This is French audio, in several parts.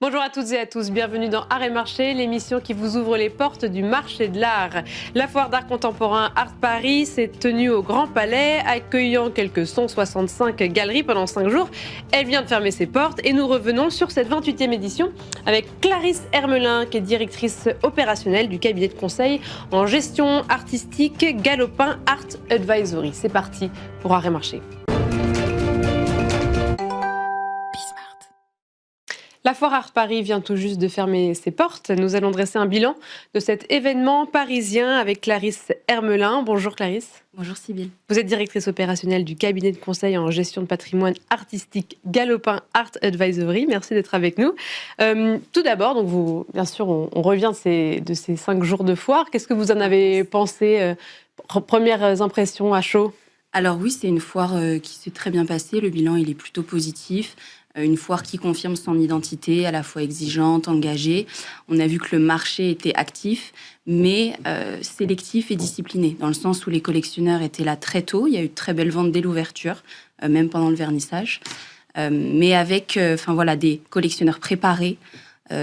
Bonjour à toutes et à tous, bienvenue dans Art et Marché, l'émission qui vous ouvre les portes du marché de l'art. La foire d'art contemporain Art Paris s'est tenue au Grand Palais, accueillant quelques 165 galeries pendant 5 jours. Elle vient de fermer ses portes et nous revenons sur cette 28e édition avec Clarisse Hermelin, qui est directrice opérationnelle du cabinet de conseil en gestion artistique Galopin Art Advisory. C'est parti pour Art et Marché. La foire Art Paris vient tout juste de fermer ses portes. Nous allons dresser un bilan de cet événement parisien avec Clarisse Hermelin. Bonjour Clarisse. Bonjour Sybille. Vous êtes directrice opérationnelle du cabinet de conseil en gestion de patrimoine artistique Galopin Art Advisory. Merci d'être avec nous. Tout d'abord, donc vous, bien sûr, on revient de ces 5 jours de foire. Qu'est-ce que vous en avez pensé Premières impressions à chaud? Alors oui, c'est une foire qui s'est très bien passée. Le bilan, il est plutôt positif. Une foire qui confirme son identité, à la fois exigeante, engagée. On a vu que le marché était actif, mais sélectif et discipliné, dans le sens où les collectionneurs étaient là très tôt. Il y a eu de très belles ventes dès l'ouverture, même pendant le vernissage. Mais avec des collectionneurs préparés,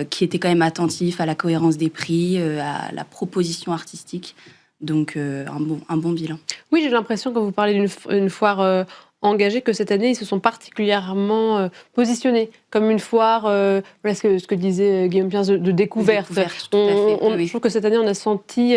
qui étaient quand même attentifs à la cohérence des prix, à la proposition artistique. Donc, un bon bilan. Oui, j'ai l'impression, quand vous parlez d'une foire engagés, que cette année, ils se sont particulièrement positionnés comme une foire, voilà ce que disait Guillaume Piens, de découverte. Je trouve que cette année, on a senti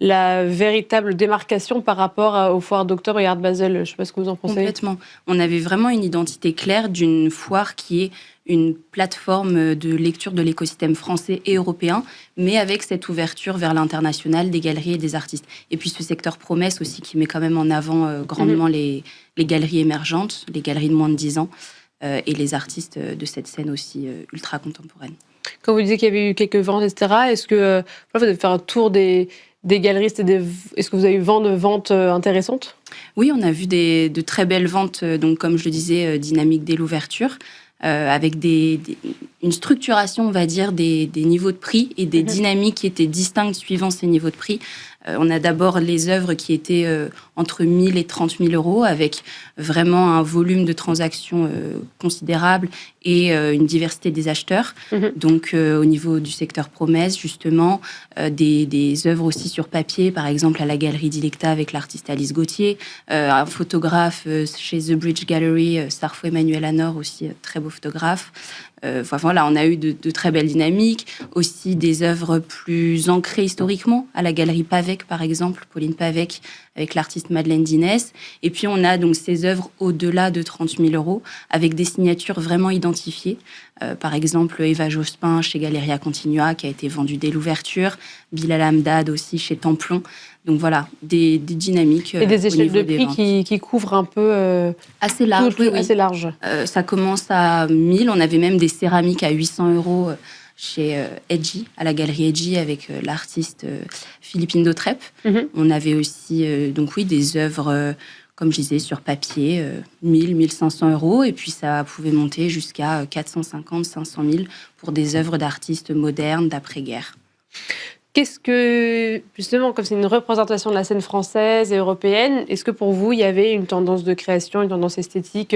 la véritable démarcation par rapport aux foires d'octobre et Art Basel. Je ne sais pas ce que vous en pensez. Complètement. On avait vraiment une identité claire d'une foire qui est une plateforme de lecture de l'écosystème français et européen, mais avec cette ouverture vers l'international des galeries et des artistes. Et puis ce secteur promesse aussi qui met quand même en avant grandement les galeries émergentes, les galeries de moins de 10 ans et les artistes de cette scène aussi ultra contemporaine. Quand vous disiez qu'il y avait eu quelques ventes, etc., est-ce que vous avez fait un tour des galeristes est-ce que vous avez eu vent de ventes intéressantes? Oui, on a vu de très belles ventes, donc comme je le disais, dynamiques dès l'ouverture. Avec une structuration, on va dire, des niveaux de prix et des dynamiques qui étaient distinctes suivant ces niveaux de prix. On a d'abord les œuvres qui étaient entre 1 000 et 30 000 euros, avec vraiment un volume de transactions considérable et une diversité des acheteurs. Donc, au niveau du secteur promesse, justement, des œuvres aussi sur papier, par exemple à la Galerie Dilecta avec l'artiste Alice Gauthier, un photographe chez The Bridge Gallery, Sarfo Emmanuel Anor, aussi très beau photographe. Voilà, on a eu de très belles dynamiques, aussi des œuvres plus ancrées historiquement, à la Galerie Pavec, par exemple, Pauline Pavec, avec l'artiste Madeleine Dinès. Et puis, on a donc ces œuvres au-delà de 30 000 euros, avec des signatures vraiment identifiées. Par exemple, Eva Jospin chez Galeria Continua, qui a été vendue dès l'ouverture. Bilal Hamdad aussi chez Templon. Donc voilà, des dynamiques. Et des échelles de prix qui couvrent un peu... assez large, oui. Assez large. Ça commence à 1 000. On avait même des céramiques à 800 euros chez Edgy, à la Galerie Edgy, avec l'artiste Philippine Dautrep. On avait aussi des œuvres... comme je disais, sur papier, 1 000, 1 500 euros. Et puis, ça pouvait monter jusqu'à 450, 500 000 pour des œuvres d'artistes modernes d'après-guerre. Qu'est-ce que, justement, comme c'est une représentation de la scène française et européenne, est-ce que pour vous, il y avait une tendance de création, une tendance esthétique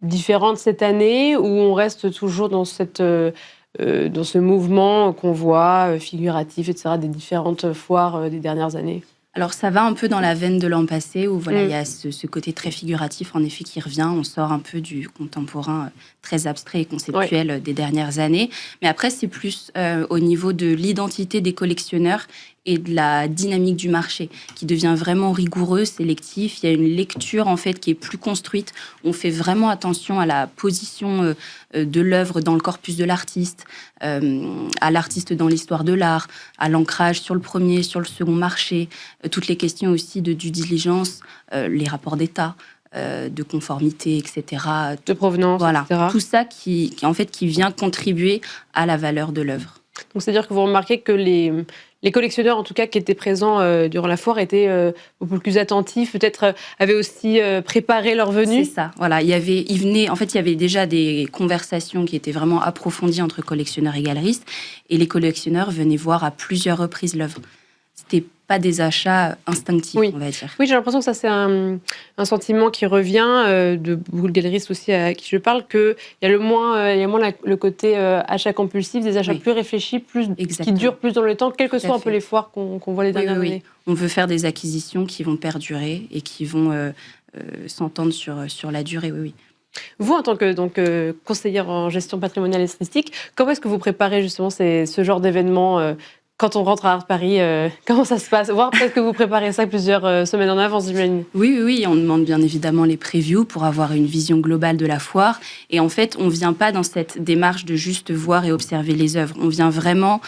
différente cette année, ou on reste toujours dans ce mouvement qu'on voit, figuratif, etc., des différentes foires des dernières années ? Alors, ça va un peu dans la veine de l'an passé, où il y a ce côté très figuratif, en effet, qui revient. On sort un peu du contemporain très abstrait et conceptuel des dernières années. Mais après, c'est plus au niveau de l'identité des collectionneurs et de la dynamique du marché, qui devient vraiment rigoureux, sélectif. Il y a une lecture, en fait, qui est plus construite. On fait vraiment attention à la position de l'œuvre dans le corpus de l'artiste, à l'artiste dans l'histoire de l'art, à l'ancrage sur le premier, sur le second marché, toutes les questions aussi de due diligence, les rapports d'état, de conformité, etc. De provenance, voilà, etc. Tout ça qui vient contribuer à la valeur de l'œuvre. Donc, c'est-à-dire que vous remarquez que les collectionneurs, en tout cas, qui étaient présents durant la foire, étaient beaucoup plus attentifs, peut-être avaient aussi préparé leur venue. C'est ça, voilà. Il y avait déjà des conversations qui étaient vraiment approfondies entre collectionneurs et galeristes, et les collectionneurs venaient voir à plusieurs reprises l'œuvre. c'était pas des achats instinctifs, Oui. on va dire. Oui, j'ai l'impression que ça, c'est un sentiment qui revient de beaucoup de galeristes aussi à qui je parle, qu'il y a le côté achat compulsif, des achats Oui. plus réfléchis, qui Exactement. durent plus dans le temps, quelles que Tout à soient un peu fait. les foires qu'on voit les dernières années. On veut faire des acquisitions qui vont perdurer et qui vont s'entendre sur la durée, oui. Vous, en tant que conseillère en gestion patrimoniale et statistique, comment est-ce que vous préparez justement ce genre d'événement quand on rentre à Art Paris, comment ça se passe? Voire peut-être que vous préparez ça plusieurs semaines en avance, j'imagine. Oui, on demande bien évidemment les previews pour avoir une vision globale de la foire. Et en fait, on ne vient pas dans cette démarche de juste voir et observer les œuvres. On vient vraiment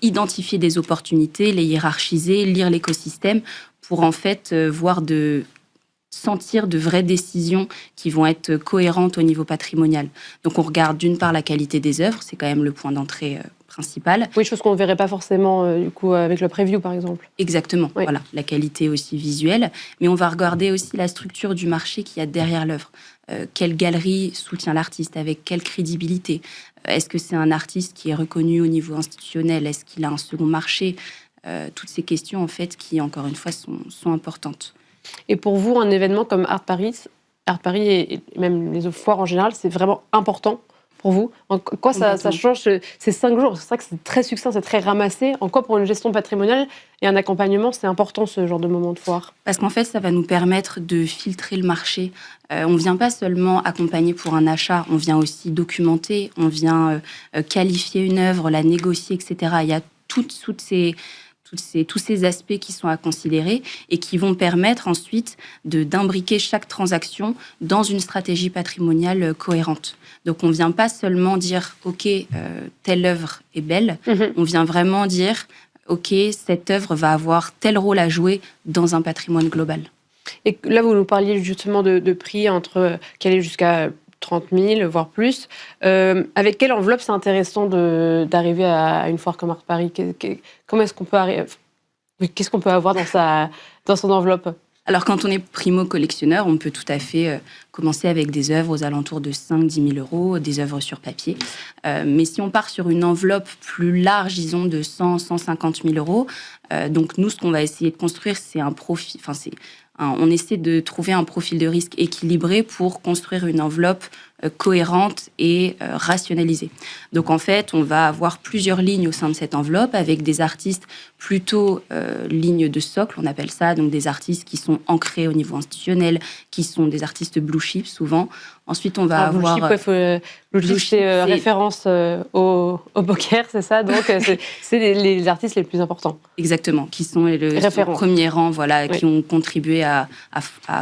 identifier des opportunités, les hiérarchiser, lire l'écosystème pour en fait sentir de vraies décisions qui vont être cohérentes au niveau patrimonial. Donc on regarde d'une part la qualité des œuvres, c'est quand même le point d'entrée principal. Oui, chose qu'on ne verrait pas forcément du coup avec le preview par exemple. Exactement, oui. Voilà, la qualité aussi visuelle, mais on va regarder aussi la structure du marché qu'il y a derrière l'œuvre. Quelle galerie soutient l'artiste, avec quelle crédibilité? Est-ce que c'est un artiste qui est reconnu au niveau institutionnel? Est-ce qu'il a un second marché? Toutes ces questions en fait qui, encore une fois, sont importantes. Et pour vous, un événement comme Art Paris et même les autres foires en général, c'est vraiment important pour vous? En quoi ça change ces 5 jours? C'est vrai que c'est très succinct, c'est très ramassé. En quoi, pour une gestion patrimoniale et un accompagnement, c'est important ce genre de moment de foire? Parce qu'en fait, ça va nous permettre de filtrer le marché. On ne vient pas seulement accompagner pour un achat, on vient aussi documenter, on vient qualifier une œuvre, la négocier, etc. Il y a tous ces aspects qui sont à considérer et qui vont permettre ensuite d'imbriquer chaque transaction dans une stratégie patrimoniale cohérente. Donc on ne vient pas seulement dire « Ok, telle œuvre est belle On vient vraiment dire « Ok, cette œuvre va avoir tel rôle à jouer dans un patrimoine global. » Et là, vous nous parliez justement de prix qui allaient jusqu'à 30 000, voire plus. Avec quelle enveloppe c'est intéressant d'arriver à une foire comme Art Paris? Comment est-ce qu'on peut arriver? Qu'est-ce qu'on peut avoir dans son enveloppe? Alors, quand on est primo-collectionneur, on peut tout à fait commencer avec des œuvres aux alentours de 5-10 000 euros, des œuvres sur papier. Mais si on part sur une enveloppe plus large, disons de 100-150 000 euros, donc nous, ce qu'on va essayer de construire, c'est un profil... on essaie de trouver un profil de risque équilibré pour construire une enveloppe cohérente et rationalisée. Donc en fait, on va avoir plusieurs lignes au sein de cette enveloppe avec des artistes plutôt lignes de socle, on appelle ça, donc des artistes qui sont ancrés au niveau institutionnel, qui sont des artistes blue chip souvent. Ensuite, on va avoir... Blue chip, c'est référence au poker, c'est ça? Donc, c'est les artistes les plus importants. Exactement, qui sont au premier rang, voilà, qui ont contribué à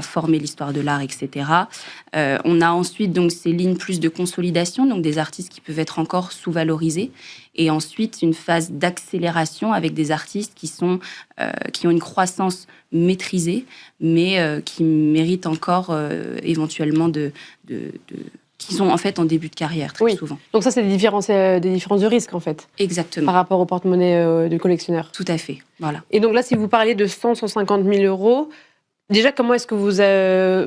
former l'histoire de l'art, etc. On a ensuite donc ces lignes plus de consolidation, donc des artistes qui peuvent être encore sous-valorisés. Et ensuite, une phase d'accélération avec des artistes qui ont une croissance maîtrisée, mais qui méritent encore éventuellement qui sont en fait en début de carrière, très souvent. Donc ça, c'est des différences de risque, en fait. Exactement. Par rapport au porte-monnaie du collectionneur. Tout à fait, voilà. Et donc là, si vous parliez de 100-150 000 euros, déjà, comment est-ce que vous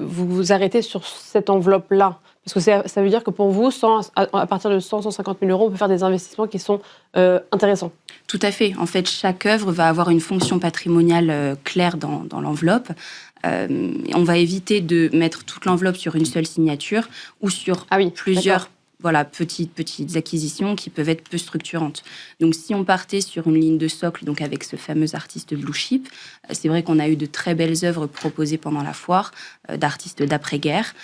vous arrêtez sur cette enveloppe-là? Parce que ça veut dire que pour vous, à partir de 100-150 000 euros, on peut faire des investissements qui sont intéressants. Tout à fait. En fait, chaque œuvre va avoir une fonction patrimoniale claire dans l'enveloppe. On va éviter de mettre toute l'enveloppe sur une seule signature ou sur plusieurs petites acquisitions qui peuvent être peu structurantes. Donc, si on partait sur une ligne de socle, donc avec ce fameux artiste blue chip, c'est vrai qu'on a eu de très belles œuvres proposées pendant la foire d'artistes d'après-guerre.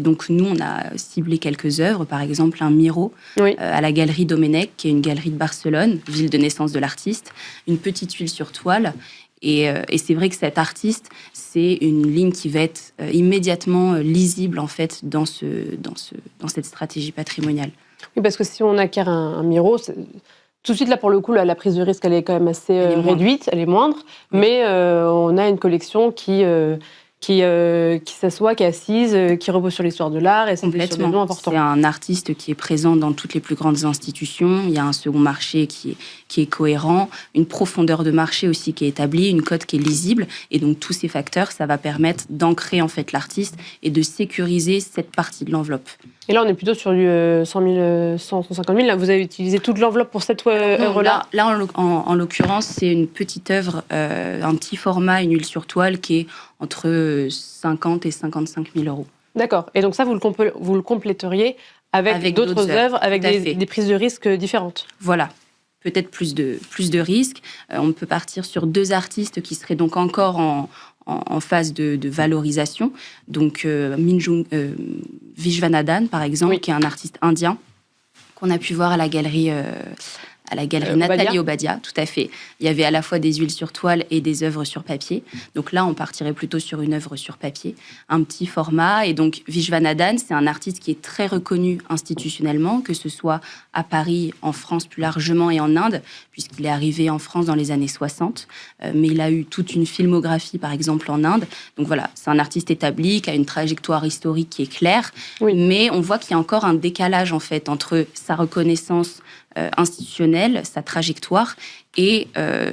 Donc, nous, on a ciblé quelques œuvres, par exemple un Miro à la Galerie Domenech, qui est une galerie de Barcelone, ville de naissance de l'artiste, une petite huile sur toile. Et c'est vrai que cet artiste, c'est une ligne qui va être immédiatement lisible en fait dans cette stratégie patrimoniale. Oui, parce que si on acquiert un Miro, tout de suite là pour le coup, la prise de risque elle est quand même assez réduite, elle est moindre, mais on a une collection qui qui s'assoit, qui est assise, qui repose sur l'histoire de l'art, et c'est des noms importants. C'est un artiste qui est présent dans toutes les plus grandes institutions. Il y a un second marché qui est cohérent, une profondeur de marché aussi qui est établie, une cote qui est lisible. Et donc, tous ces facteurs, ça va permettre d'ancrer en fait l'artiste et de sécuriser cette partie de l'enveloppe. Et là, on est plutôt sur du 100 000, 150 000. Là, vous avez utilisé toute l'enveloppe pour cette œuvre-là. Là, en l'occurrence, c'est une petite œuvre, un petit format, une huile sur toile qui est entre 50 et 55 000 euros. D'accord. Et donc ça, vous le compléteriez avec d'autres œuvres, avec des prises de risques différentes. Voilà. Peut-être plus de risques. On peut partir sur 2 artistes qui seraient donc encore en phase de valorisation. Donc, Vishwanathan, par exemple, qui est un artiste indien qu'on a pu voir à la galerie Nathalie Obadia, tout à fait. Il y avait à la fois des huiles sur toile et des œuvres sur papier. Donc là, on partirait plutôt sur une œuvre sur papier, un petit format. Et donc, Vishwanathan, c'est un artiste qui est très reconnu institutionnellement, que ce soit à Paris, en France plus largement et en Inde, puisqu'il est arrivé en France dans les années 60. Mais il a eu toute une filmographie, par exemple, en Inde. Donc voilà, c'est un artiste établi, qui a une trajectoire historique qui est claire. Oui. Mais on voit qu'il y a encore un décalage, en fait, entre sa reconnaissance institutionnelle, sa trajectoire et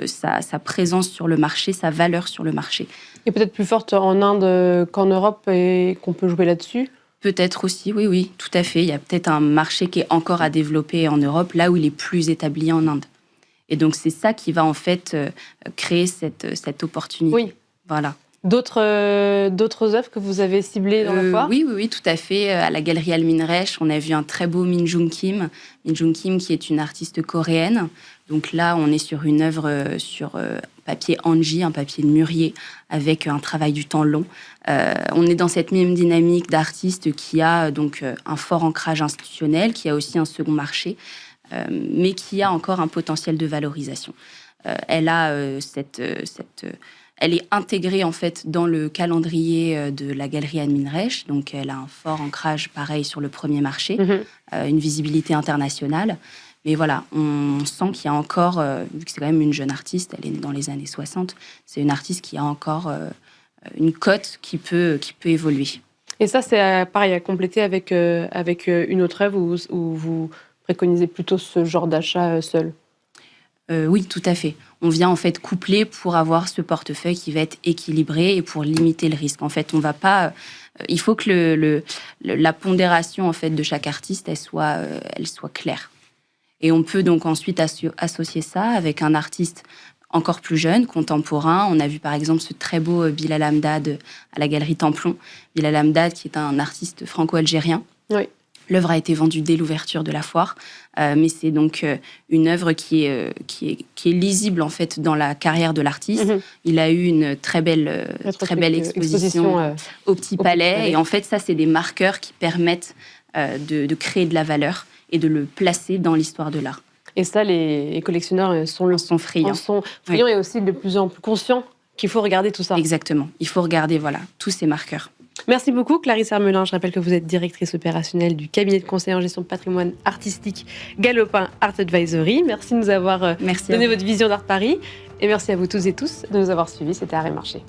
sa présence sur le marché, sa valeur sur le marché. Et peut-être plus forte en Inde qu'en Europe et qu'on peut jouer là-dessus ? Peut-être aussi, oui, tout à fait. Il y a peut-être un marché qui est encore à développer en Europe, là où il est plus établi en Inde. Et donc, c'est ça qui va en fait créer cette opportunité. Oui. Voilà. D'autres œuvres que vous avez ciblées dans la foire ? Oui, tout à fait. À la galerie Almin Reich, on a vu un très beau Min Jung Kim. Min Jung Kim, qui est une artiste coréenne. Donc là, on est sur une œuvre sur papier hanji, un papier de mûrier, avec un travail du temps long. On est dans cette même dynamique d'artiste qui a donc un fort ancrage institutionnel, qui a aussi un second marché, mais qui a encore un potentiel de valorisation. Elle a elle est intégrée en fait dans le calendrier de la galerie Almin Reich, donc elle a un fort ancrage pareil sur le premier marché, une visibilité internationale. Mais voilà, on sent qu'il y a encore, vu que c'est quand même une jeune artiste, elle est dans les années 60, c'est une artiste qui a encore une cote qui peut évoluer. Et ça, c'est pareil à compléter avec une autre œuvre où vous préconisez plutôt ce genre d'achat seul ? Oui, tout à fait. On vient en fait coupler pour avoir ce portefeuille qui va être équilibré et pour limiter le risque. En fait, on va pas. Il faut que la pondération en fait de chaque artiste elle soit claire. Et on peut donc ensuite associer ça avec un artiste encore plus jeune, contemporain. On a vu par exemple ce très beau Bilal Hamdad à la galerie Templon. Bilal Hamdad qui est un artiste franco-algérien. Oui. L'œuvre a été vendue dès l'ouverture de la foire, mais c'est donc une œuvre qui est lisible en fait dans la carrière de l'artiste. Il a eu une très belle exposition au Petit Palais, et en fait ça c'est des marqueurs qui permettent de créer de la valeur et de le placer dans l'histoire de l'art. Et ça, les collectionneurs sont friands. Et aussi de plus en plus conscients qu'il faut regarder tout ça. Exactement, il faut regarder tous ces marqueurs. Merci beaucoup Clarisse Hermelin. Je rappelle que vous êtes directrice opérationnelle du cabinet de conseil en gestion de patrimoine artistique Galopin Art Advisory. Merci de nous avoir donné votre vision d'Art Paris. Et merci à vous tous et tous de nous avoir suivis. C'était Art et Marché.